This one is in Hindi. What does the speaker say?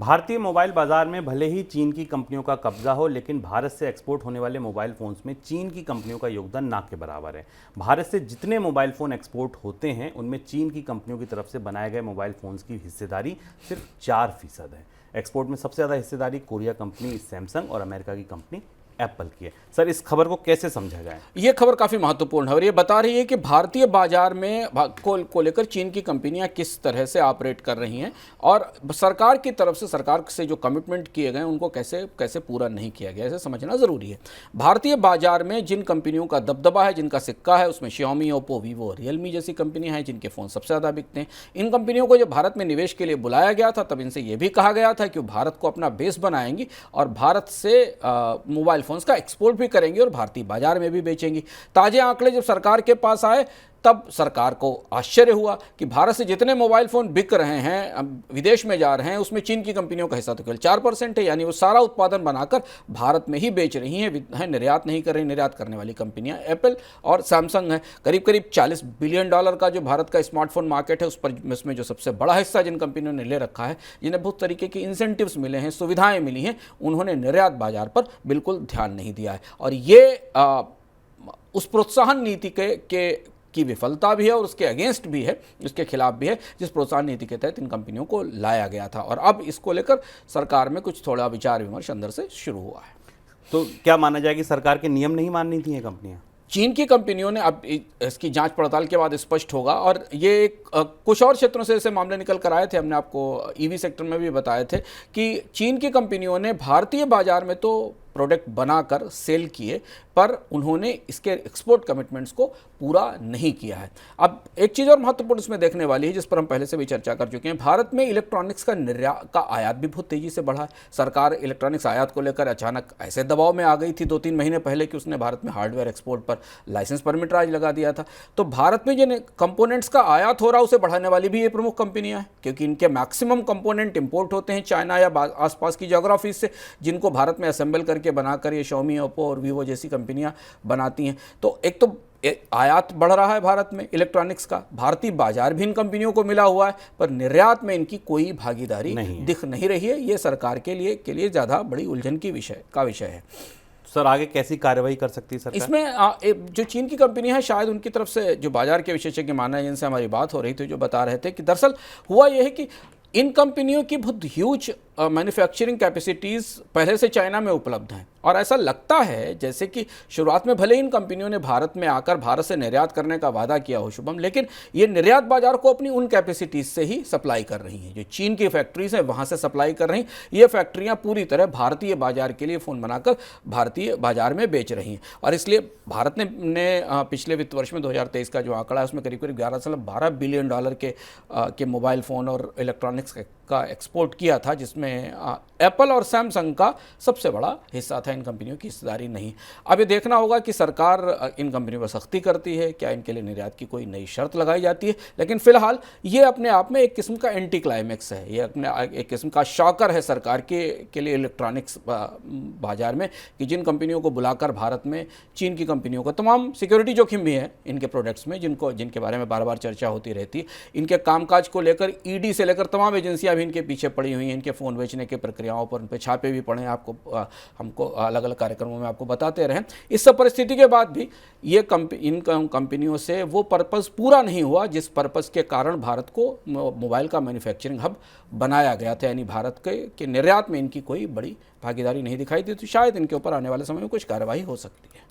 भारतीय मोबाइल बाजार में भले ही चीन की कंपनियों का कब्जा हो, लेकिन भारत से एक्सपोर्ट होने वाले मोबाइल फ़ोन्स में चीन की कंपनियों का योगदान ना के बराबर है। भारत से जितने मोबाइल फ़ोन एक्सपोर्ट होते हैं, उनमें चीन की कंपनियों की तरफ से बनाए गए मोबाइल फ़ोन्स की हिस्सेदारी सिर्फ 4% है। एक्सपोर्ट में सबसे ज़्यादा हिस्सेदारी कोरिया कंपनी सैमसंग और अमेरिका की कंपनी एप्पल की है। सर, इस खबर को कैसे समझा जाए? ये खबर काफ़ी महत्वपूर्ण है और ये बता रही है कि भारतीय बाजार में को लेकर चीन की कंपनियां किस तरह से ऑपरेट कर रही हैं और सरकार की तरफ से, सरकार से जो कमिटमेंट किए गए उनको कैसे कैसे पूरा नहीं किया गया, इसे समझना ज़रूरी है। भारतीय बाजार में जिन कंपनियों का दबदबा है, जिनका सिक्का है, उसमें Xiaomi, ओप्पो, वीवो, रियलमी जैसी कंपनियां हैं जिनके फ़ोन सबसे ज़्यादा बिकते हैं। इन कंपनियों को जब भारत में निवेश के लिए बुलाया गया था, तब इनसे ये भी कहा गया था कि वो भारत को अपना बेस बनाएंगी और भारत से मोबाइल फ़ोन्स का एक्सपोर्ट भी करेंगी और भारतीय बाजार में भी बेचेंगी। ताजे आंकड़े जब सरकार के पास आए, तब सरकार को आश्चर्य हुआ कि भारत से जितने मोबाइल फ़ोन बिक रहे हैं, विदेश में जा रहे हैं, उसमें चीन की कंपनियों का हिस्सा तो केवल 4% है। यानी वो सारा उत्पादन बनाकर भारत में ही बेच रही हैं, निर्यात नहीं कर रही। निर्यात करने वाली कंपनियां एप्पल और सैमसंग है। करीब करीब $40 बिलियन का जो भारत का स्मार्टफोन मार्केट है, उसमें जो सबसे बड़ा हिस्सा जिन कंपनियों ने ले रखा है, जिन्हें बहुत तरीके की इंसेंटिव्स मिले हैं, सुविधाएँ मिली हैं, उन्होंने निर्यात बाजार पर बिल्कुल ध्यान नहीं दिया है। और ये उस प्रोत्साहन नीति की विफलता भी है और उसके अगेंस्ट भी है, उसके खिलाफ भी है, जिस प्रोत्साहन नीति के तहत इन कंपनियों को लाया गया था। और अब इसको लेकर सरकार में कुछ थोड़ा विचार विमर्श अंदर से शुरू हुआ है। तो क्या माना जाए कि सरकार के नियम नहीं माननी थी ये कंपनियां? चीन की कंपनियों ने, अब इसकी जांच पड़ताल के बाद स्पष्ट होगा। और ये कुछ और क्षेत्रों से ऐसे मामले निकल कर आए थे, हमने आपको ईवी सेक्टर में भी बताए थे कि चीन की कंपनियों ने भारतीय बाजार में तो प्रोडक्ट बनाकर सेल किए, पर उन्होंने इसके एक्सपोर्ट कमिटमेंट्स को पूरा नहीं किया है। अब एक चीज़ और महत्वपूर्ण इसमें देखने वाली है, जिस पर हम पहले से भी चर्चा कर चुके हैं। भारत में इलेक्ट्रॉनिक्स का आयात भी बहुत तेज़ी से बढ़ा है। सरकार इलेक्ट्रॉनिक्स आयात को लेकर अचानक ऐसे दबाव में आ गई थी 2-3 महीने पहले कि उसने भारत में हार्डवेयर एक्सपोर्ट पर लाइसेंस परमिट राज लगा दिया था। तो भारत में जिन कंपोनेंट्स का आयात हो रहा है, उसे बढ़ाने वाली भी ये प्रमुख कंपनियां हैं, क्योंकि इनके मैक्सिमम कंपोनेंट इंपोर्ट होते हैं चाइना या आसपास की ज्योग्राफी से, जिनको भारत में असेंबल करके बनाकर ये Xiaomi, ओप्पो और वीवो जैसी कंपनियां बनाती हैं। तो एक तो आयात बढ़ रहा है भारत में इलेक्ट्रॉनिक्स का, भारतीय बाजार भी इन कंपनियों को मिला हुआ है, पर निर्यात में इनकी कोई भागीदारी दिख नहीं रही है। ये सरकार के लिए ज़्यादा बड़ी उलझन का विषय है। सर, आगे कैसी कार्रवाई कर सकती है सरकार? इसमें जो चीन की कंपनी है, शायद उनकी तरफ से जो बाजार के विशेषज्ञ माना है, जिनसे हमारी बात हो रही थी, जो बता रहे थे कि दरअसल हुआ यह है कि इन कंपनियों की बहुत ह्यूज मैन्युफैक्चरिंग कैपेसिटीज़ पहले से चाइना में उपलब्ध हैं। और ऐसा लगता है जैसे कि शुरुआत में भले इन कंपनियों ने भारत में आकर भारत से निर्यात करने का वादा किया हो शुभम, लेकिन ये निर्यात बाजार को अपनी उन कैपेसिटीज़ से ही सप्लाई कर रही हैं। जो चीन की फैक्ट्रीज़ हैं वहाँ से सप्लाई कर रही हैं। ये फैक्ट्रियाँ पूरी तरह भारतीय बाजार के लिए फ़ोन बनाकर भारतीय बाजार में बेच रही हैं। और इसलिए भारत ने पिछले वित्त वर्ष में 2023 का जो आंकड़ा है, उसमें करीब करीब 11 बिलियन डॉलर के मोबाइल फ़ोन और इलेक्ट्रॉनिक्स का एक्सपोर्ट किया था, जिसमें एप्पल और सैमसंग का सबसे बड़ा हिस्सा था। इन कंपनियों की हिस्सेदारी नहीं। अब ये देखना होगा कि सरकार इन कंपनियों पर सख्ती करती है, क्या इनके लिए निर्यात की कोई नई शर्त लगाई जाती है। लेकिन फिलहाल ये अपने आप में एक किस्म का एंटी क्लाइमैक्स है, ये अपने एक किस्म का शॉकर है सरकार के लिए इलेक्ट्रॉनिक्स बाजार में, कि जिन कंपनियों को बुलाकर भारत में चीन की कंपनियों को तमाम सिक्योरिटी जोखिम भी है इनके प्रोडक्ट्स में, जिनके बारे में बार बार चर्चा होती रहती है। इनके कामकाज को लेकर ईडी से लेकर तमाम एजेंसियां भी इनके पीछे पड़ी हुई हैं। इनके फ़ोन बेचने की प्रक्रियाओं पर उन पर छापे भी पड़े हैं, हमको अलग अलग कार्यक्रमों में आपको बताते रहें। इस सब परिस्थिति के बाद भी इन कंपनियों से वो पर्पस पूरा नहीं हुआ जिस पर्पस के कारण भारत को मोबाइल का मैन्युफैक्चरिंग हब बनाया गया था। यानी भारत के निर्यात में इनकी कोई बड़ी भागीदारी नहीं दिखाई दी। तो शायद इनके ऊपर आने वाले समय में कुछ कार्रवाई हो सकती है।